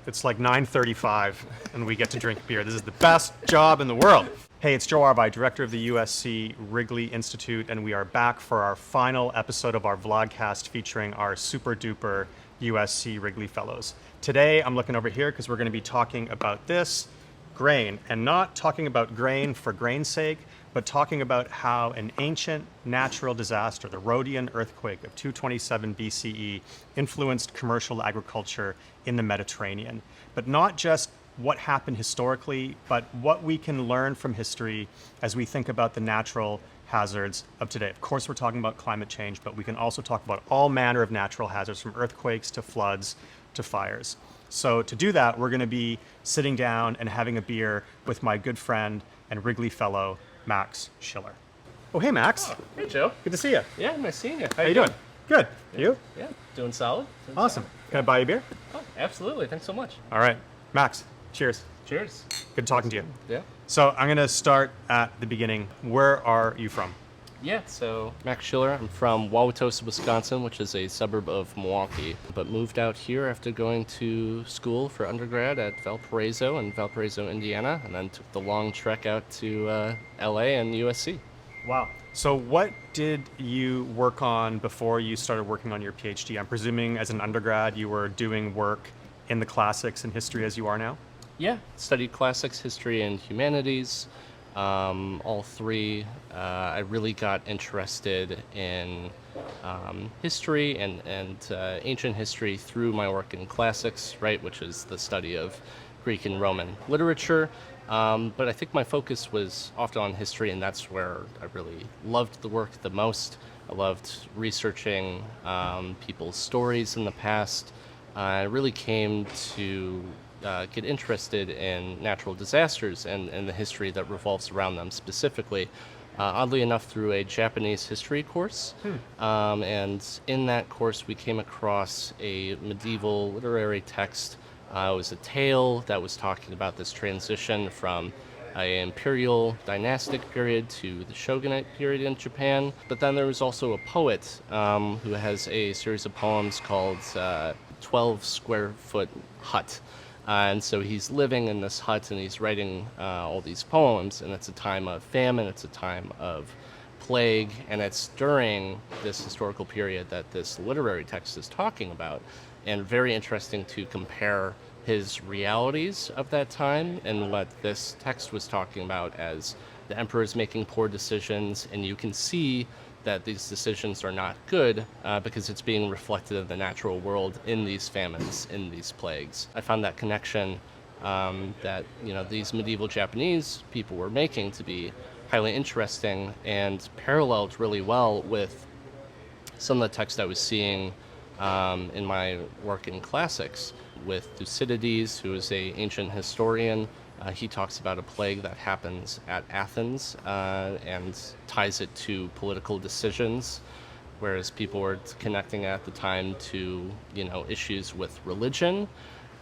It's like 9:35 and we get to drink beer. This is the best job in the world. Hey, it's Joe Árvai, director of the USC Wrigley Institute, and we are back for our final episode of our vlogcast featuring our super duper USC Wrigley Fellows. Today, I'm looking over here because we're going to be talking about this grain, and not talking about grain for grain's sake, but talking about how an ancient natural disaster, the Rhodian Earthquake of 227 BCE, influenced commercial agriculture in the Mediterranean. But not just what happened historically, but what we can learn from history as we think about the natural hazards of today. Of course, we're talking about climate change, but we can also talk about all manner of natural hazards, from earthquakes to floods to fires. So to do that, we're going to be sitting down and having a beer with my good friend and Wrigley Fellow, Max Shiller. Oh, hey, Max. Oh, hey, Joe. Good to see you. Yeah, nice seeing you. How you doing? Good. You? Yeah, doing solid. Awesome. Can I buy you a beer? Oh, absolutely. Thanks so much. All right. Max, cheers. Cheers. Good talking to you. Yeah. So I'm going to start at the beginning. Where are you from? Yeah, so Max Shiller. I'm from Wauwatosa, Wisconsin, which is a suburb of Milwaukee, but moved out here after going to school for undergrad at Valparaiso in Valparaiso, Indiana, and then took the long trek out to LA and USC. Wow. So what did you work on before you started working on your PhD? I'm presuming as an undergrad you were doing work in the classics and history as you are now? Yeah, studied classics, history, and humanities. All three. I really got interested in history and ancient history through my work in classics, right, which is the study of Greek and Roman literature. But I think my focus was often on history, and that's where I really loved the work the most. I loved researching people's stories in the past. I really came to get interested in natural disasters and the history that revolves around them specifically, oddly enough through a Japanese history course. And in that course we came across a medieval literary text. It was a tale that was talking about this transition from an imperial dynastic period to the shogunate period in Japan. But then there was also a poet who has a series of poems called 12 Square Foot Hut. And so he's living in this hut and he's writing all these poems, and it's a time of famine, it's a time of plague, and it's during this historical period that this literary text is talking about. And very interesting to compare his realities of that time and what this text was talking about as the emperor's making poor decisions, and you can see that these decisions are not good because it's being reflected in the natural world in these famines, in these plagues. I found that connection that these medieval Japanese people were making to be highly interesting and paralleled really well with some of the text I was seeing in my work in classics with Thucydides, who is an ancient historian. He talks about a plague that happens at Athens and ties it to political decisions, whereas people were connecting at the time to, issues with religion.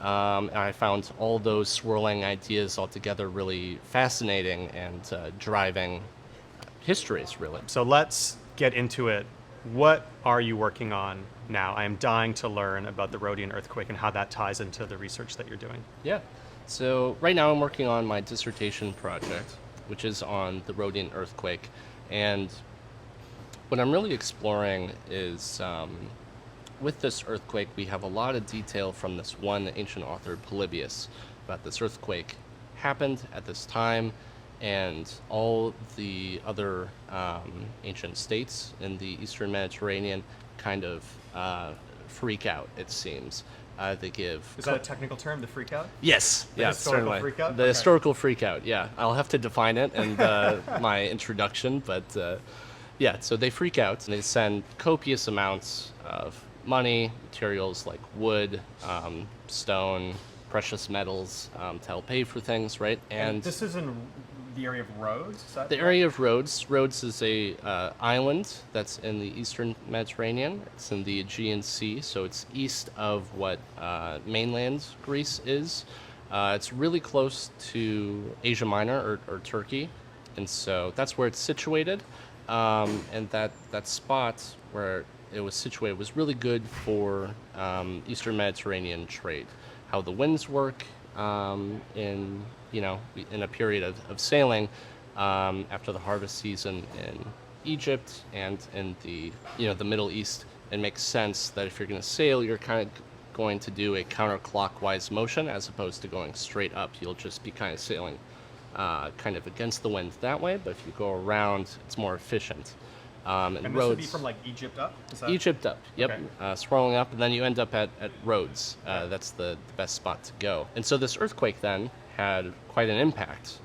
And I found all those swirling ideas altogether really fascinating and driving histories, really. So let's get into it. What are you working on now? I am dying to learn about the Rhodian Earthquake and how that ties into the research that you're doing. Yeah. So right now I'm working on my dissertation project, which is on the Rhodian Earthquake. And what I'm really exploring is, with this earthquake, we have a lot of detail from this one ancient author, Polybius, about this earthquake happened at this time, and all the other ancient states in the Eastern Mediterranean kind of freak out, it seems. They give... Is that a technical term, the freak out? Yes. The historical freak out? The historical freak out, yeah. I'll have to define it in my introduction, but yeah, so they freak out and they send copious amounts of money, materials like wood, stone, precious metals to help pay for things, right? And this is in the area of Rhodes? Is that the area of Rhodes. Rhodes is a island that's in the Eastern Mediterranean. It's in the Aegean Sea, so it's east of what mainland Greece is. It's really close to Asia Minor or Turkey, and so that's where it's situated. And that spot where it was situated was really good for Eastern Mediterranean trade. How the winds work in in a period of sailing after the harvest season in Egypt and in the Middle East. It makes sense that if you're going to sail, you're kind of going to do a counterclockwise motion as opposed to going straight up. You'll just be kind of sailing kind of against the wind that way, but if you go around, it's more efficient. And this Rhodes, would be from like Egypt up? Is that... Egypt up, yep, Okay. swirling up, and then you end up at Rhodes. That's the best spot to go. And so this earthquake then had quite an impact.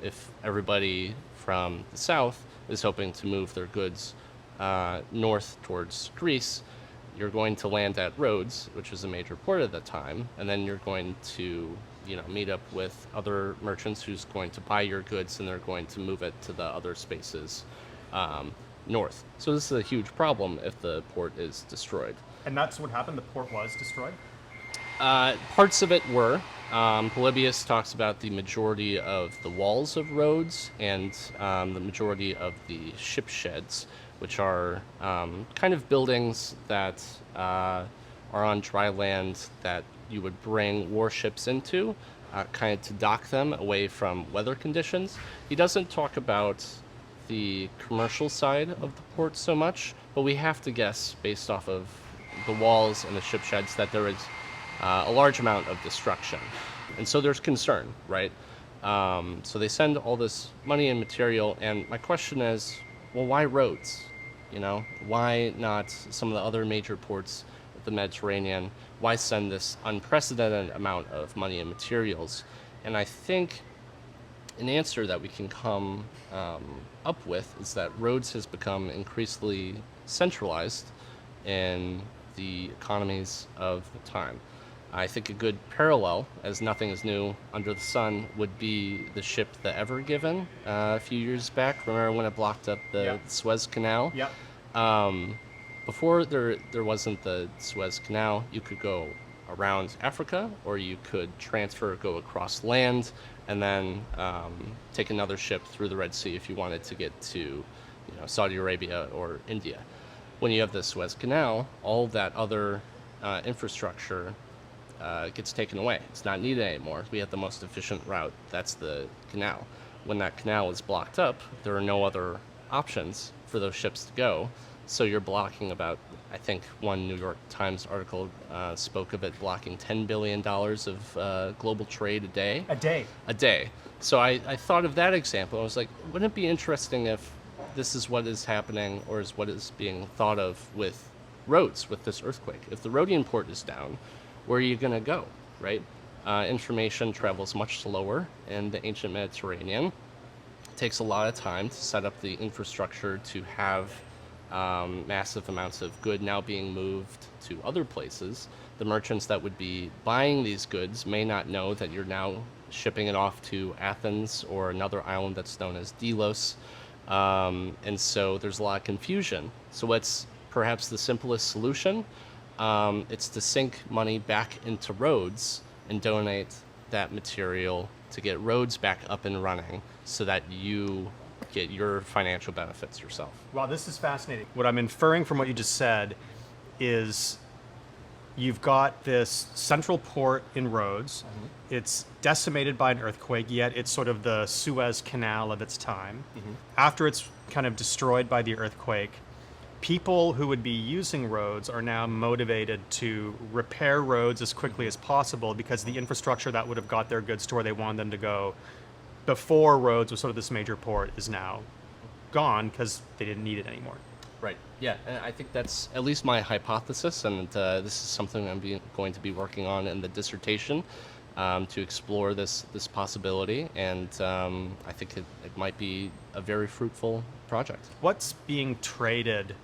If everybody from the south is hoping to move their goods north towards Greece, you're going to land at Rhodes, which was a major port at the time, and then you're going to meet up with other merchants who's going to buy your goods, and they're going to move it to the other spaces north. So this is a huge problem if the port is destroyed. And that's what happened? The port was destroyed? Parts of it were. Polybius talks about the majority of the walls of Rhodes and the majority of the ship sheds, which are kind of buildings that are on dry land that you would bring warships into, kind of to dock them away from weather conditions. He doesn't talk about the commercial side of the port so much, but we have to guess, based off of the walls and the ship sheds, that there is a large amount of destruction. And so there's concern, right? So they send all this money and material, and my question is, well, why Rhodes? Why not some of the other major ports of the Mediterranean? Why send this unprecedented amount of money and materials? And I think an answer that we can come up with is that Rhodes has become increasingly centralized in the economies of the time. I think a good parallel, as nothing is new under the sun, would be the ship the Ever Given a few years back. Remember when it blocked up the Suez Canal? Yep. Before there wasn't the Suez Canal, you could go around Africa, or you could go across land, and then take another ship through the Red Sea if you wanted to get to Saudi Arabia or India. When you have the Suez Canal, all that other infrastructure gets taken away. It's not needed anymore. We have the most efficient route. That's the canal. When that canal is blocked up, there are no other options for those ships to go. So you're blocking about, I think one New York Times article spoke of it blocking $10 billion of global trade a day. A day? A day. So I thought of that example. I was like, wouldn't it be interesting if this is what is happening, or is what is being thought of with Rhodes, with this earthquake? If the Rhodian port is down, where are you going to go, right? Information travels much slower in the ancient Mediterranean. It takes a lot of time to set up the infrastructure to have massive amounts of good now being moved to other places. The merchants that would be buying these goods may not know that you're now shipping it off to Athens or another island that's known as Delos. And so there's a lot of confusion. So what's perhaps the simplest solution? It's to sink money back into Rhodes and donate that material to get Rhodes back up and running so that you get your financial benefits yourself. Wow, this is fascinating. What I'm inferring from what you just said is you've got this central port in Rhodes. Mm-hmm. It's decimated by an earthquake, yet it's sort of the Suez Canal of its time. Mm-hmm. After it's kind of destroyed by the earthquake, people who would be using Rhodes are now motivated to repair Rhodes as quickly as possible, because the infrastructure that would have got their goods to where they wanted them to go before Rhodes was sort of this major port is now gone because they didn't need it anymore. Right. Yeah, and I think that's at least my hypothesis, and this is something I'm going to be working on in the dissertation to explore this possibility, and I think it might be a very fruitful project. What's being traded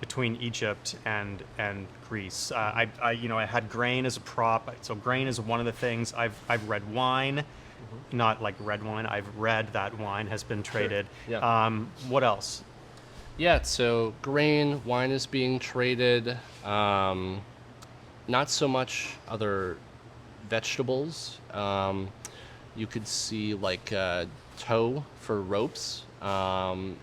between Egypt and Greece? I had grain as a prop, so grain is one of the things. I've read wine. Not like red wine. I've read that wine has been traded. Sure. Yeah. What else? Yeah, so grain, wine is being traded. Not so much other vegetables. You could see like tow for ropes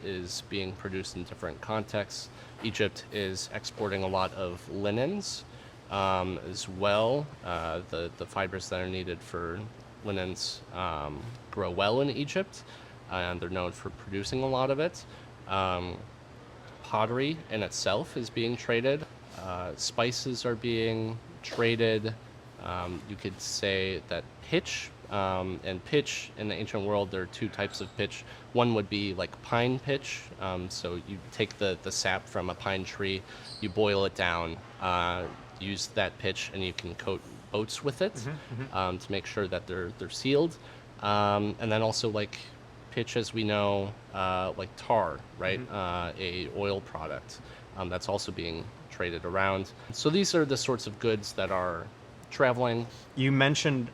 is being produced in different contexts. Egypt is exporting a lot of linens as well. The fibers that are needed for linens grow well in Egypt, and they're known for producing a lot of it. Pottery in itself is being traded. Spices are being traded. You could say that pitch, and pitch in the ancient world, there are two types of pitch. One would be like pine pitch. So you take the sap from a pine tree, you boil it down, use that pitch, and you can coat boats with it to make sure that they're sealed. And then also like pitch, as we know, like tar, right? A oil product that's also being traded around. So these are the sorts of goods that are traveling. You mentioned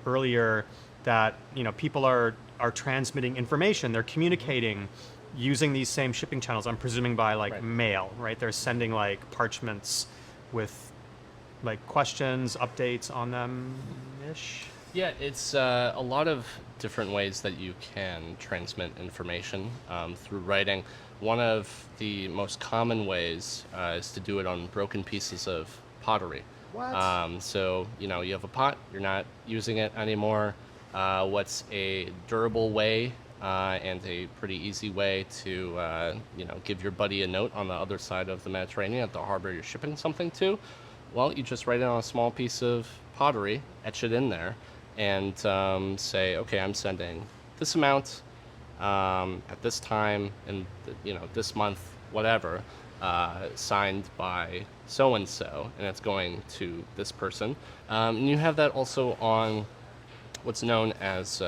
earlier that people are transmitting information. They're communicating using these same shipping channels. I'm presuming by Right. mail, right? They're sending parchments with questions, updates on them ish. Yeah, it's a lot of different ways that you can transmit information through writing. One of the most common ways is to do it on broken pieces of pottery. What? So, you have a pot, you're not using it anymore. What's a durable way and a pretty easy way to, give your buddy a note on the other side of the Mediterranean at the harbor you're shipping something to? Well, you just write it on a small piece of pottery, etch it in there, and say, okay, I'm sending this amount at this time and this month, whatever, signed by so and so, and it's going to this person. And you have that also on what's known as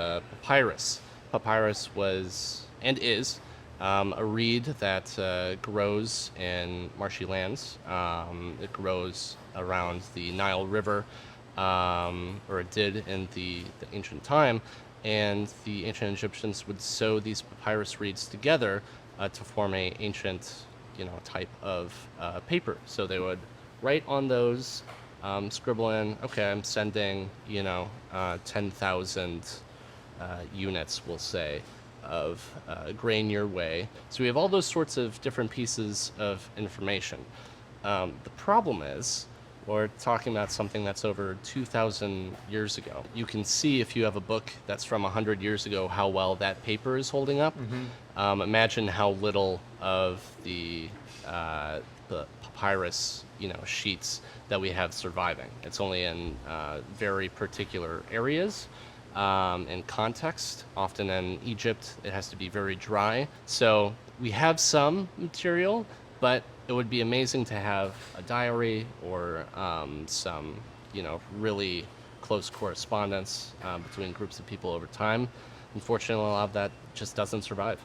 papyrus. Papyrus was and is a reed that grows in marshy lands. It grows around the Nile River, or it did in the ancient time, and the ancient Egyptians would sew these papyrus reeds together to form a ancient, type of paper. So they would write on those, scribble in, okay, I'm sending, 10,000 units, we'll say, of grain your way. So we have all those sorts of different pieces of information. The problem is, we're talking about something that's over 2,000 years ago. You can see if you have a book that's from 100 years ago how well that paper is holding up. Imagine how little of the papyrus, sheets that we have surviving. It's only in very particular areas. In context, often in Egypt, it has to be very dry. So we have some material, but it would be amazing to have a diary or some, really close correspondence between groups of people over time. Unfortunately, a lot of that just doesn't survive.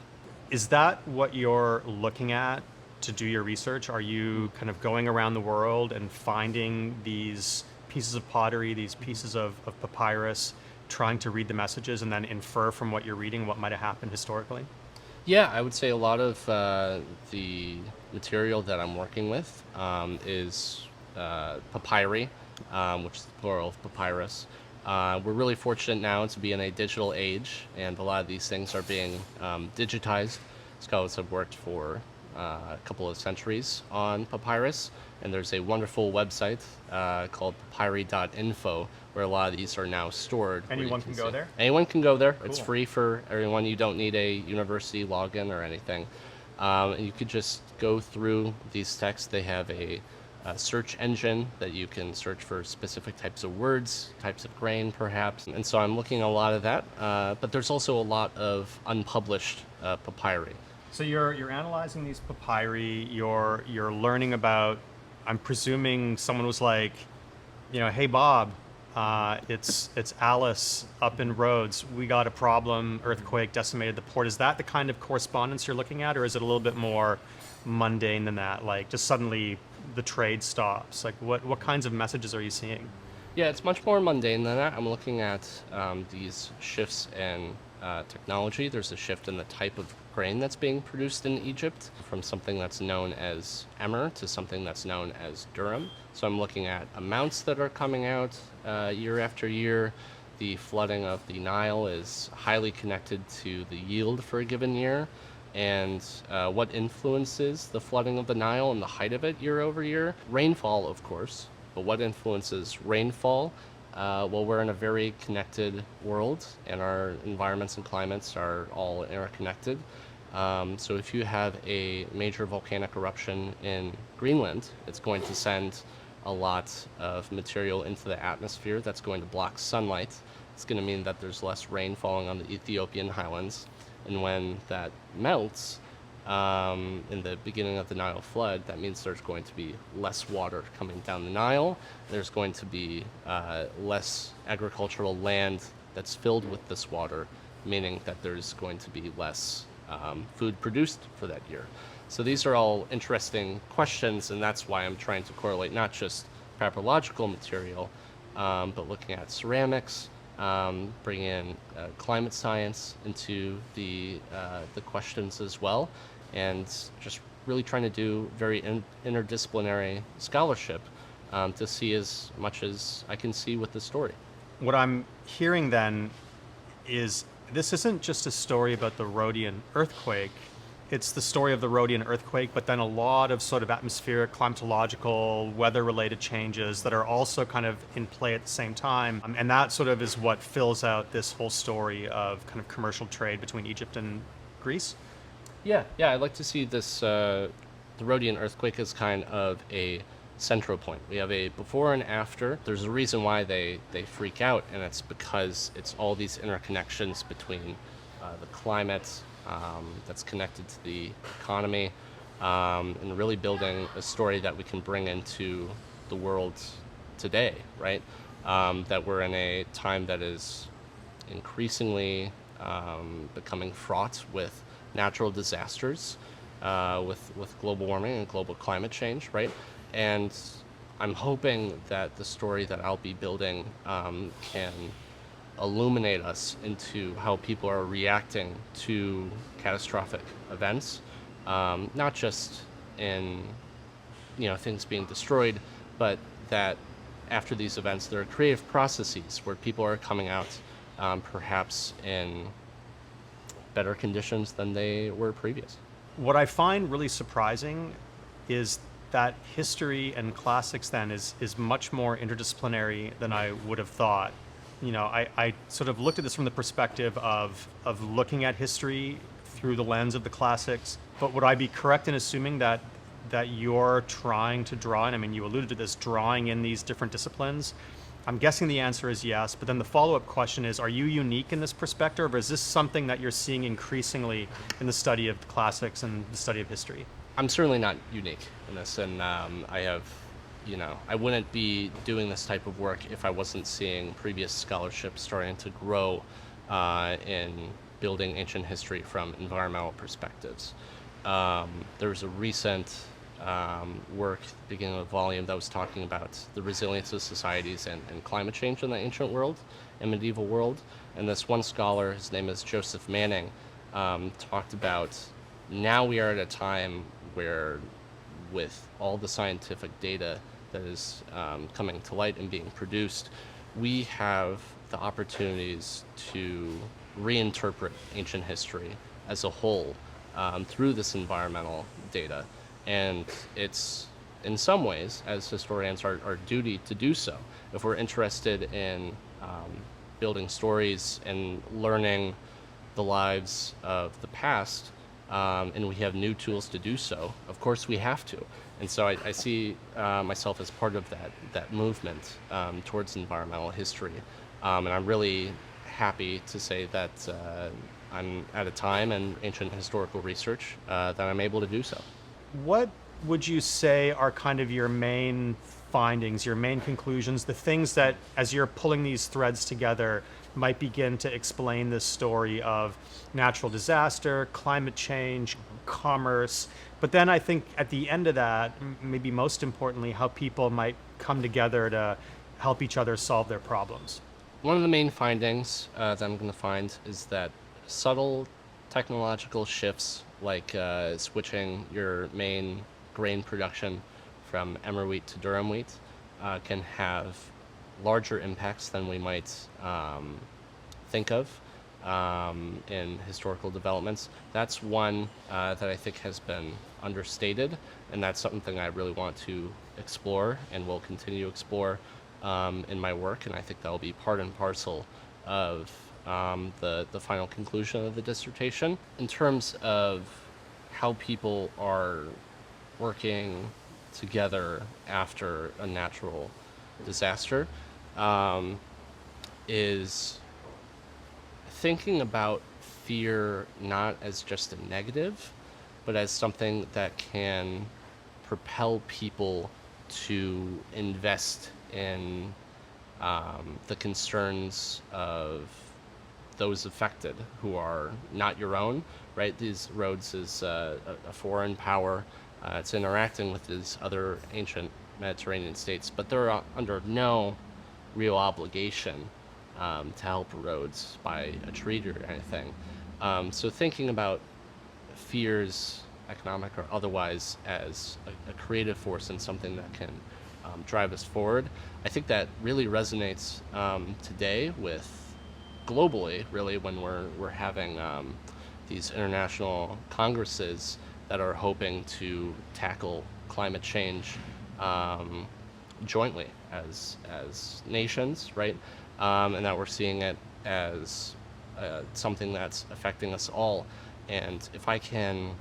Is that what you're looking at to do your research? Are you kind of going around the world and finding these pieces of pottery, these pieces of papyrus, trying to read the messages and then infer from what you're reading what might have happened historically? Yeah, I would say a lot of the material that I'm working with is papyri, which is the plural of papyrus. We're really fortunate now to be in a digital age, and a lot of these things are being digitized. Scholars have worked for a couple of centuries on papyrus, and there's a wonderful website called papyri.info where a lot of these are now stored. Anyone can go there? Anyone can go there. Cool. It's free for everyone. You don't need a university login or anything. And you could just go through these texts. They have a search engine that you can search for specific types of words, types of grain, perhaps. And so I'm looking at a lot of that. But there's also a lot of unpublished papyri. So you're analyzing these papyri. You're learning about. I'm presuming someone was like, hey Bob, it's Alice up in Rhodes. We got a problem. Earthquake decimated the port. Is that the kind of correspondence you're looking at, or is it a little bit more mundane than that? Like just suddenly the trade stops. Like what kinds of messages are you seeing? Yeah, it's much more mundane than that. I'm looking at these shifts in technology. There's a shift in the type of grain that's being produced in Egypt from something that's known as emmer to something that's known as durum. So I'm looking at amounts that are coming out year after year. The flooding of the Nile is highly connected to the yield for a given year. and what influences the flooding of the Nile and the height of it year over year. Rainfall, of course, but what influences rainfall? Well, we're in a very connected world, and our environments and climates are all interconnected. So if you have a major volcanic eruption in Greenland, it's going to send a lot of material into the atmosphere that's going to block sunlight. It's going to mean that there's less rain falling on the Ethiopian highlands. And when that melts, in the beginning of the Nile flood, that means there's going to be less water coming down the Nile. There's going to be less agricultural land that's filled with this water, meaning that there's going to be less food produced for that year. So these are all interesting questions, and that's why I'm trying to correlate not just papyrological material, but looking at ceramics, bring in climate science into the questions as well, and just really trying to do very interdisciplinary scholarship to see as much as I can see with the story. What I'm hearing then is this isn't just a story about the Rhodian earthquake. It's the story of the Rhodian earthquake, but then a lot of sort of atmospheric, climatological, weather-related changes that are also kind of in play at the same time. And that sort of is what fills out this whole story of kind of commercial trade between Egypt and Greece. Yeah, I'd like to see this, the Rhodian earthquake as kind of a central point. We have a before and after. There's a reason why they freak out, and it's because it's all these interconnections between the climate that's connected to the economy, and really building a story that we can bring into the world today, right? That we're in a time that is increasingly becoming fraught with natural disasters, with global warming and global climate change, right? And I'm hoping that the story that I'll be building can illuminate us into how people are reacting to catastrophic events, not just in things being destroyed, but that after these events there are creative processes where people are coming out perhaps in better conditions than they were previous. What I find really surprising is that history and classics then is much more interdisciplinary than I would have thought. I sort of looked at this from the perspective of looking at history through the lens of the classics, but would I be correct in assuming that you're trying to draw in, I mean, you alluded to this, drawing in these different disciplines? I'm guessing the answer is yes, but then the follow-up question is, are you unique in this perspective, or is this something that you're seeing increasingly in the study of the classics and the study of history? I'm certainly not unique in this, and I have, I wouldn't be doing this type of work if I wasn't seeing previous scholarship starting to grow in building ancient history from environmental perspectives. There was a recent work, beginning of the volume, that was talking about the resilience of societies and climate change in the ancient world and medieval world. And this one scholar, his name is Joseph Manning, talked about now we are at a time where, with all the scientific data that is coming to light and being produced, we have the opportunities to reinterpret ancient history as a whole through this environmental data. And it's, in some ways, as historians, our duty to do so. If we're interested in building stories and learning the lives of the past, and we have new tools to do so, of course we have to. And so I see myself as part of that movement towards environmental history. And I'm really happy to say that I'm at a time in ancient historical research that I'm able to do so. What would you say are kind of your main findings, your main conclusions, the things that, as you're pulling these threads together, might begin to explain this story of natural disaster, climate change, commerce, but then I think at the end of that, maybe most importantly, how people might come together to help each other solve their problems? One of the main findings that I'm going to find is that subtle technological shifts, like switching your main grain production from emmer wheat to durum wheat, can have larger impacts than we might think of. in historical developments. That's one that I think has been understated, and that's something I really want to explore and will continue to explore in my work, and I think that will be part and parcel of the final conclusion of the dissertation. In terms of how people are working together after a natural disaster, is thinking about fear not as just a negative, but as something that can propel people to invest in the concerns of those affected who are not your own, right? Rhodes is a foreign power. It's interacting with these other ancient Mediterranean states, but they're under no real obligation to help Rhodes by a treaty or anything. So thinking about fears, economic or otherwise, as a creative force and something that can drive us forward, I think that really resonates today with globally, really, when we're having these international congresses that are hoping to tackle climate change jointly as nations, right? And that we're seeing it as something that's affecting us all. And if I can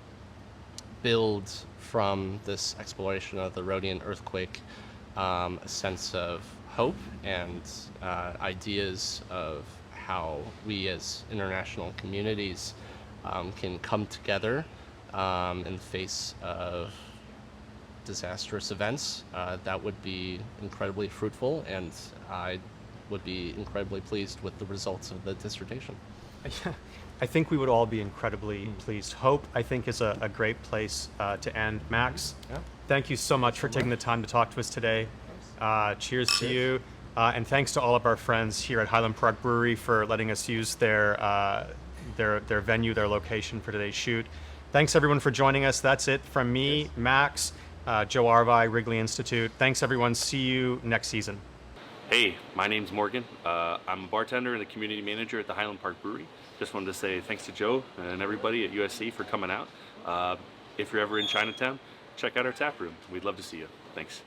build from this exploration of the Rhodian Earthquake a sense of hope and ideas of how we as international communities can come together in the face of disastrous events, that would be incredibly fruitful, and I would be incredibly pleased with the results of the dissertation. I think we would all be incredibly pleased. Hope, I think, is a great place to end. Max, Yeah. thank you so much for taking the time to talk to us today. Cheers to you. And thanks to all of our friends here at Highland Park Brewery for letting us use their venue, their location for today's shoot. Thanks everyone for joining us. That's it from me, Max, Joe Árvai, Wrigley Institute. Thanks everyone. See you next season. Hey, my name's Morgan. I'm a bartender and a community manager at the Highland Park Brewery. Just wanted to say thanks to Joe and everybody at USC for coming out. If you're ever in Chinatown, check out our tap room. We'd love to see you. Thanks.